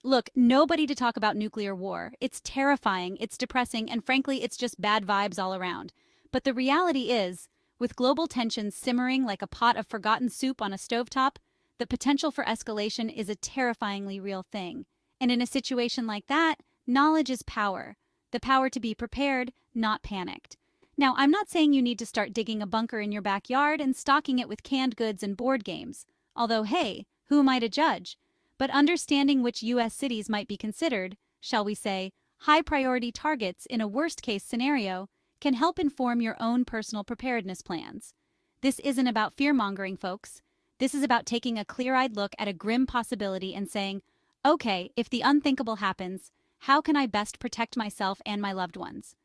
Look, nobody to talk about nuclear war. It's terrifying, it's depressing, and frankly, it's just bad vibes all around. But the reality is, with global tensions simmering like a pot of forgotten soup on a stovetop, the potential for escalation is a terrifyingly real thing. And in a situation like that, knowledge is power. The power to be prepared, not panicked. Now, I'm not saying you need to start digging a bunker in your backyard and stocking it with canned goods and board games. Although, hey, who am I to judge? But understanding which U.S. cities might be considered, shall we say, high-priority targets in a worst-case scenario can help inform your own personal preparedness plans. This isn't about fear-mongering, folks. This is about taking a clear-eyed look at a grim possibility and saying, okay, if the unthinkable happens, how can I best protect myself and my loved ones?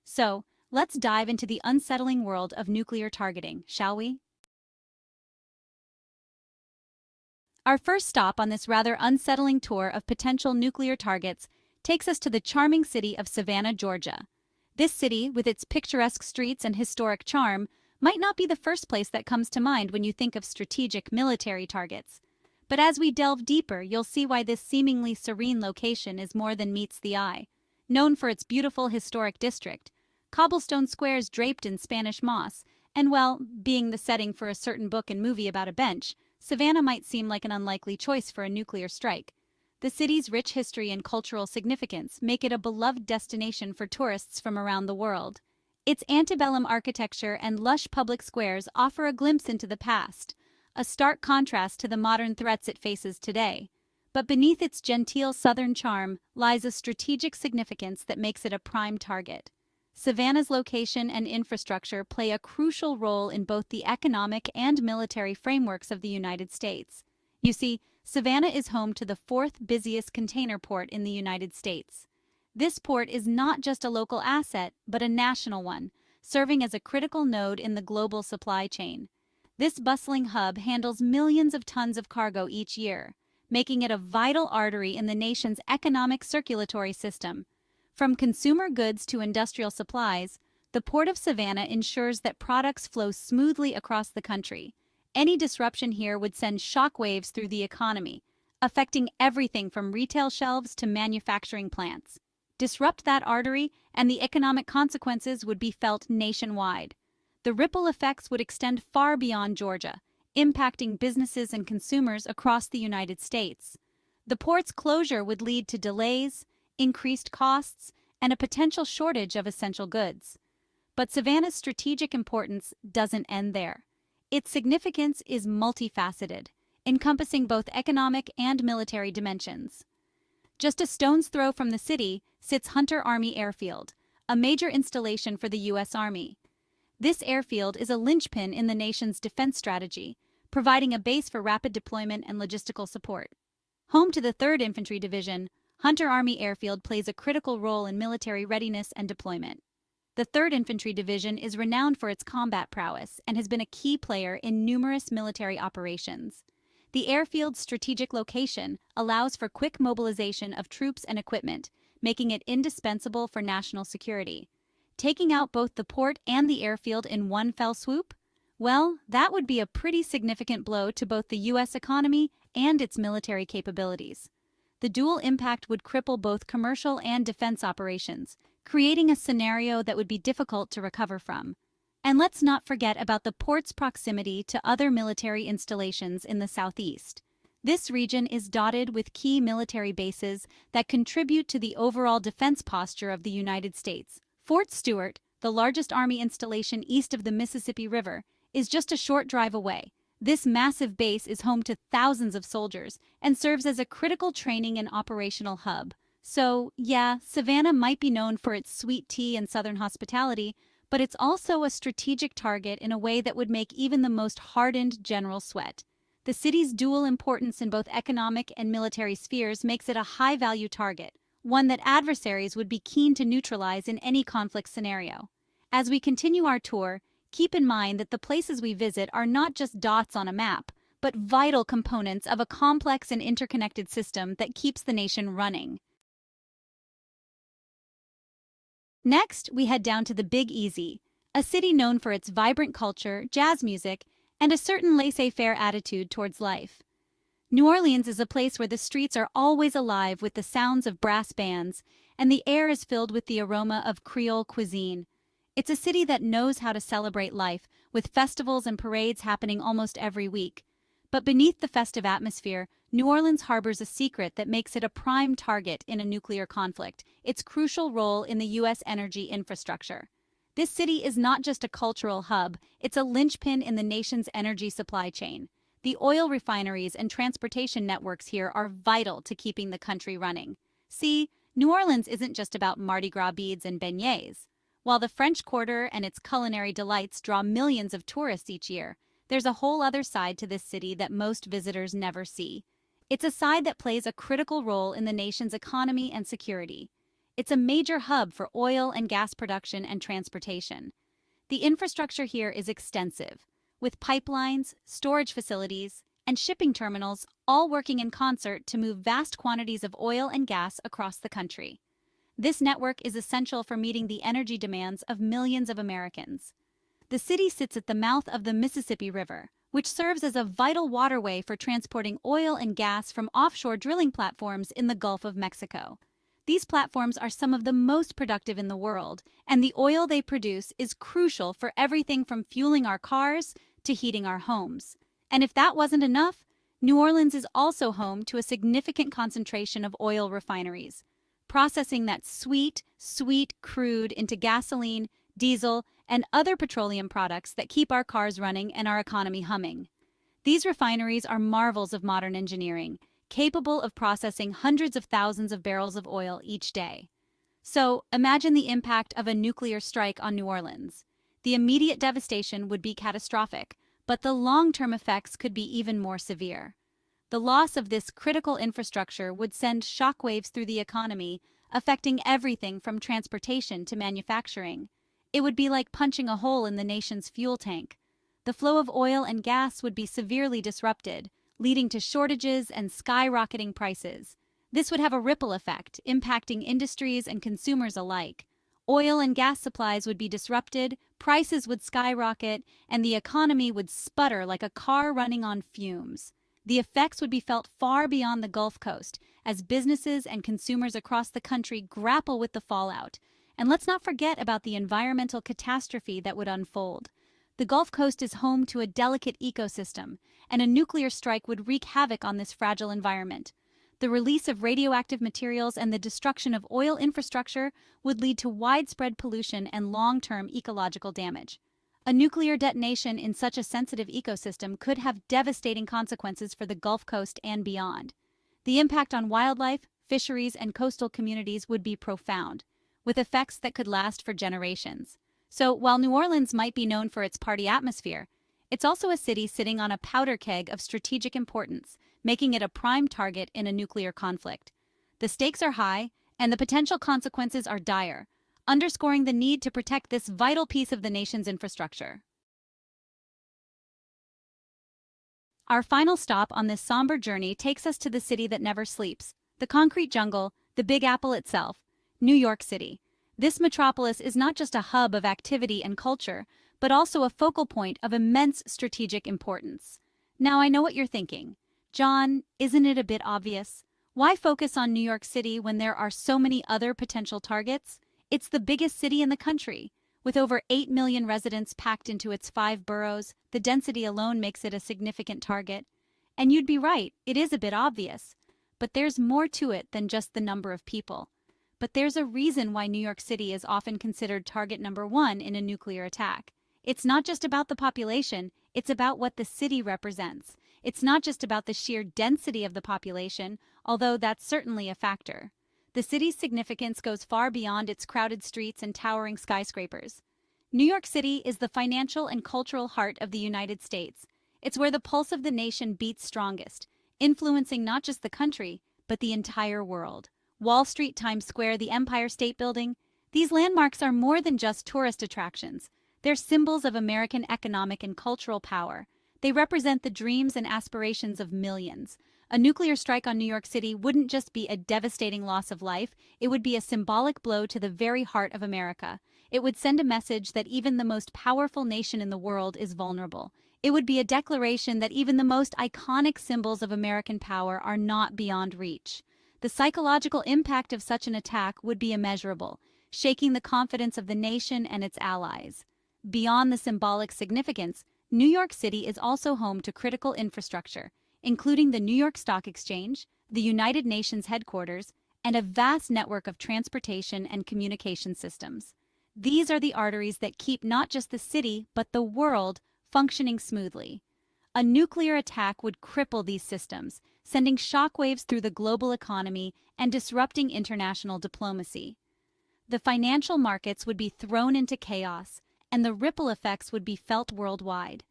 So, let's dive into the unsettling world of nuclear targeting, shall we? Our first stop on this rather unsettling tour of potential nuclear targets takes us to the charming city of Savannah, Georgia. This city, with its picturesque streets and historic charm, might not be the first place that comes to mind when you think of strategic military targets. But as we delve deeper, you'll see why this seemingly serene location is more than meets the eye. Known for its beautiful historic district, cobblestone squares draped in Spanish moss, and well, being the setting for a certain book and movie about a bench, Savannah might seem like an unlikely choice for a nuclear strike. The city's rich history and cultural significance make it a beloved destination for tourists from around the world. Its antebellum architecture and lush public squares offer a glimpse into the past, a stark contrast to the modern threats it faces today. But beneath its genteel southern charm lies a strategic significance that makes it a prime target. Savannah's location and infrastructure play a crucial role in both the economic and military frameworks of the United States. You see, Savannah is home to the fourth busiest container port in the United States. This port is not just a local asset, but a national one, serving as a critical node in the global supply chain. This bustling hub handles millions of tons of cargo each year, making it a vital artery in the nation's economic circulatory system. From consumer goods to industrial supplies, the Port of Savannah ensures that products flow smoothly across the country. Any disruption here would send shockwaves through the economy, affecting everything from retail shelves to manufacturing plants. Disrupt that artery, and the economic consequences would be felt nationwide. The ripple effects would extend far beyond Georgia, impacting businesses and consumers across the United States. The port's closure would lead to delays, increased costs, and a potential shortage of essential goods. But Savannah's strategic importance doesn't end there. Its significance is multifaceted, encompassing both economic and military dimensions. Just a stone's throw from the city sits Hunter Army Airfield, a major installation for the U.S. Army. This airfield is a linchpin in the nation's defense strategy, providing a base for rapid deployment and logistical support. Home to the 3rd Infantry Division, Hunter Army Airfield plays a critical role in military readiness and deployment. The 3rd Infantry Division is renowned for its combat prowess and has been a key player in numerous military operations. The airfield's strategic location allows for quick mobilization of troops and equipment, making it indispensable for national security. Taking out both the port and the airfield in one fell swoop? Well, that would be a pretty significant blow to both the U.S. economy and its military capabilities. The dual impact would cripple both commercial and defense operations, creating a scenario that would be difficult to recover from. And let's not forget about the port's proximity to other military installations in the southeast. This region is dotted with key military bases that contribute to the overall defense posture of the United States. Fort Stewart, the largest Army installation east of the Mississippi River, is just a short drive away. This massive base is home to thousands of soldiers and serves as a critical training and operational hub. So, yeah, Savannah might be known for its sweet tea and southern hospitality, but it's also a strategic target in a way that would make even the most hardened general sweat. The city's dual importance in both economic and military spheres makes it a high-value target, one that adversaries would be keen to neutralize in any conflict scenario. As we continue our tour, keep in mind that the places we visit are not just dots on a map, but vital components of a complex and interconnected system that keeps the nation running. Next, we head down to the Big Easy, a city known for its vibrant culture, jazz music, and a certain laissez-faire attitude towards life. New Orleans is a place where the streets are always alive with the sounds of brass bands, and the air is filled with the aroma of Creole cuisine. It's a city that knows how to celebrate life, with festivals and parades happening almost every week. But beneath the festive atmosphere, New Orleans harbors a secret that makes it a prime target in a nuclear conflict: its crucial role in the U.S. energy infrastructure. This city is not just a cultural hub, it's a linchpin in the nation's energy supply chain. The oil refineries and transportation networks here are vital to keeping the country running. See, New Orleans isn't just about Mardi Gras beads and beignets. While the French Quarter and its culinary delights draw millions of tourists each year, there's a whole other side to this city that most visitors never see. It's a side that plays a critical role in the nation's economy and security. It's a major hub for oil and gas production and transportation. The infrastructure here is extensive, with pipelines, storage facilities, and shipping terminals all working in concert to move vast quantities of oil and gas across the country. This network is essential for meeting the energy demands of millions of Americans. The city sits at the mouth of the Mississippi River, which serves as a vital waterway for transporting oil and gas from offshore drilling platforms in the Gulf of Mexico. These platforms are some of the most productive in the world, and the oil they produce is crucial for everything from fueling our cars to heating our homes. And if that wasn't enough, New Orleans is also home to a significant concentration of oil refineries, processing that sweet crude into gasoline, diesel, and other petroleum products that keep our cars running and our economy humming. These refineries are marvels of modern engineering, capable of processing hundreds of thousands of barrels of oil each day. So, imagine the impact of a nuclear strike on New Orleans. The immediate devastation would be catastrophic, but the long-term effects could be even more severe. The loss of this critical infrastructure would send shockwaves through the economy, affecting everything from transportation to manufacturing. It would be like punching a hole in the nation's fuel tank. The flow of oil and gas would be severely disrupted, leading to shortages and skyrocketing prices. This would have a ripple effect, impacting industries and consumers alike. Oil and gas supplies would be disrupted, prices would skyrocket, and the economy would sputter like a car running on fumes. The effects would be felt far beyond the Gulf Coast, as businesses and consumers across the country grapple with the fallout. And let's not forget about the environmental catastrophe that would unfold. The Gulf Coast is home to a delicate ecosystem, and a nuclear strike would wreak havoc on this fragile environment. The release of radioactive materials and the destruction of oil infrastructure would lead to widespread pollution and long-term ecological damage. A nuclear detonation in such a sensitive ecosystem could have devastating consequences for the Gulf Coast and beyond. The impact on wildlife, fisheries, and coastal communities would be profound, with effects that could last for generations. So, while New Orleans might be known for its party atmosphere, it's also a city sitting on a powder keg of strategic importance, making it a prime target in a nuclear conflict. The stakes are high, and the potential consequences are dire, underscoring the need to protect this vital piece of the nation's infrastructure. Our final stop on this somber journey takes us to the city that never sleeps, the concrete jungle, the Big Apple itself, New York City. This metropolis is not just a hub of activity and culture, but also a focal point of immense strategic importance. Now, I know what you're thinking. John, isn't it a bit obvious? Why focus on New York City when there are so many other potential targets? It's the biggest city in the country. With over 8 million residents packed into its 5 boroughs, the density alone makes it a significant target. And you'd be right, it is a bit obvious. But there's more to it than just the number of people. But there's a reason why New York City is often considered target number 1 in a nuclear attack. It's not just about the population, it's about what the city represents. It's not just about the sheer density of the population, although that's certainly a factor. The city's significance goes far beyond its crowded streets and towering skyscrapers. New York City is the financial and cultural heart of the United States. It's where the pulse of the nation beats strongest, influencing not just the country, but the entire world. Wall Street, Times Square, the Empire State Building, these landmarks are more than just tourist attractions. They're symbols of American economic and cultural power. They represent the dreams and aspirations of millions. A nuclear strike on New York City wouldn't just be a devastating loss of life, it would be a symbolic blow to the very heart of America. It would send a message that even the most powerful nation in the world is vulnerable. It would be a declaration that even the most iconic symbols of American power are not beyond reach. The psychological impact of such an attack would be immeasurable, shaking the confidence of the nation and its allies. Beyond the symbolic significance, New York City is also home to critical infrastructure, including the New York Stock Exchange, the United Nations headquarters, and a vast network of transportation and communication systems. These are the arteries that keep not just the city, but the world functioning smoothly. A nuclear attack would cripple these systems, sending shockwaves through the global economy and disrupting international diplomacy. The financial markets would be thrown into chaos, and the ripple effects would be felt worldwide.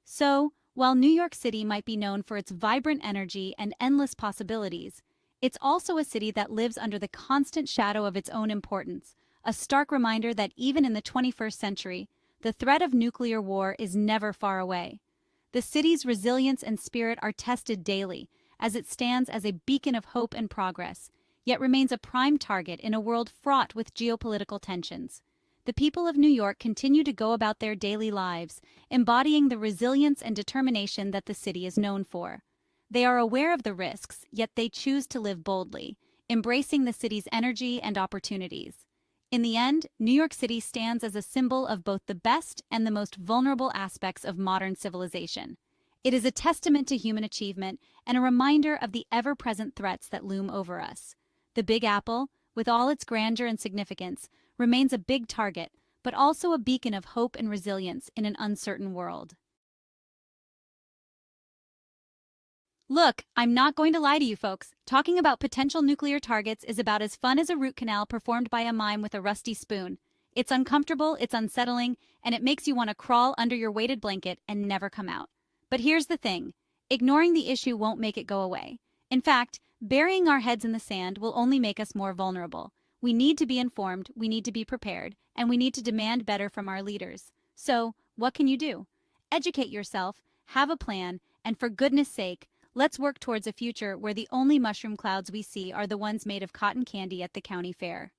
So, while New York City might be known for its vibrant energy and endless possibilities, it's also a city that lives under the constant shadow of its own importance, a stark reminder that even in the 21st century, the threat of nuclear war is never far away. The city's resilience and spirit are tested daily, as it stands as a beacon of hope and progress, yet remains a prime target in a world fraught with geopolitical tensions. The people of New York continue to go about their daily lives, embodying the resilience and determination that the city is known for. They are aware of the risks, yet they choose to live boldly, embracing the city's energy and opportunities. In the end, New York City stands as a symbol of both the best and the most vulnerable aspects of modern civilization. It is a testament to human achievement and a reminder of the ever-present threats that loom over us. The Big Apple, with all its grandeur and significance, remains a big target, but also a beacon of hope and resilience in an uncertain world. Look, I'm not going to lie to you folks. Talking about potential nuclear targets is about as fun as a root canal performed by a mime with a rusty spoon. It's uncomfortable, it's unsettling, and it makes you want to crawl under your weighted blanket and never come out. But here's the thing. Ignoring the issue won't make it go away. In fact, burying our heads in the sand will only make us more vulnerable. We need to be informed, we need to be prepared, and we need to demand better from our leaders. So, what can you do? Educate yourself, have a plan, and for goodness sake, let's work towards a future where the only mushroom clouds we see are the ones made of cotton candy at the county fair.